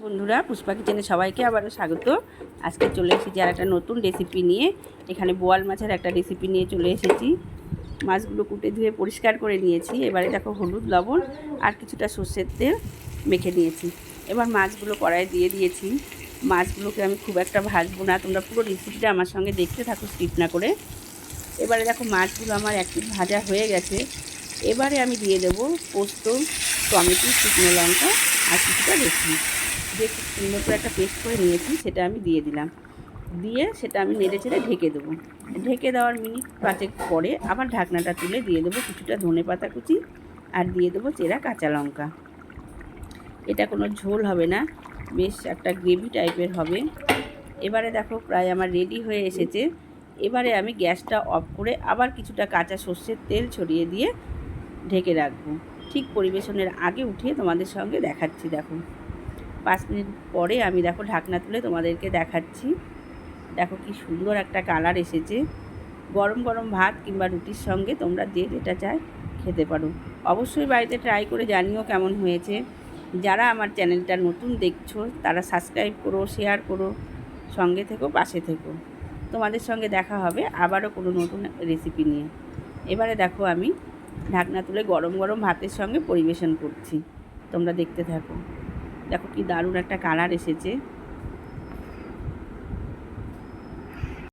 বন্ধুরা, পুষ্পা কিচেনে সবাইকে আবারও স্বাগত। আজকে চলে এসেছি আর একটা নতুন রেসিপি নিয়ে। এখানে বোয়াল মাছের একটা রেসিপি নিয়ে চলে এসেছি। মাছগুলো কুটে ধুয়ে পরিষ্কার করে নিয়েছি। এবারে দেখো হলুদ, লবণ আর কিছুটা সর্ষের তেল মেখে নিয়েছি। এবার মাছগুলো কড়াইয়ে দিয়ে দিয়েছি। মাছগুলোকে আমি খুব একটা ভাজবো না, তোমরা পুরো রেসিপিটা আমার সঙ্গে দেখতে থাকো স্কিপ না করে। এবারে দেখো মাছগুলো আমার এক পিঠ ভাজা হয়ে গেছে। এবারে আমি দিয়ে দেবো পোস্ত, টমেটো, শুকনো লঙ্কা আর কিছুটা রসুন দিয়ে খুব সুন্দর করে একটা পেস্ট করে নিয়েছি, সেটা আমি দিয়ে দিলাম। দিয়ে সেটা আমি নেড়ে চেড়ে ঢেকে দেবো। ঢেকে দেওয়ার মিনিট 5 পরে আবার ঢাকনাটা তুলে দিয়ে দেবো কিছুটা ধনেপাতা কুচি আর দিয়ে দেবো চেরা কাঁচা লঙ্কা। এটা কোনো ঝোল হবে না, বেশ একটা গ্রেভি টাইপের হবে। এবারে দেখো প্রায় আমার রেডি হয়ে এসেছে। এবারে আমি গ্যাসটা অফ করে আবার কিছুটা কাঁচা সর্ষের তেল ছড়িয়ে দিয়ে ঢেকে রাখবো। ঠিক পরিবেশনের আগে উঠিয়ে তোমাদের সঙ্গে দেখাচ্ছি। দেখো 5 মিনিট পরে আমি দেখো ঢাকনা তুলে তোমাদেরকে দেখাচ্ছি। দেখো কি সুন্দর একটা কালার এসেছে। গরম গরম ভাত কিংবা রুটির সঙ্গে তোমরা যে যেটা চায় খেতে পারো। অবশ্যই বাড়িতে ট্রাই করে জানিও কেমন হয়েছে। যারা আমার চ্যানেলটা নতুন দেখছো তারা সাবস্ক্রাইব করো, শেয়ার করো, সঙ্গে থেকো, পাশে থেকো। তোমাদের সঙ্গে দেখা হবে আবারও কোনো নতুন রেসিপি নিয়ে। এবারে দেখো আমি ঢাকনা তুলে গরম গরম ভাতের সঙ্গে পরিবেশন করছি। তোমরা দেখতে থাকো। দেখো কি দারুণ একটা কালার এসেছে।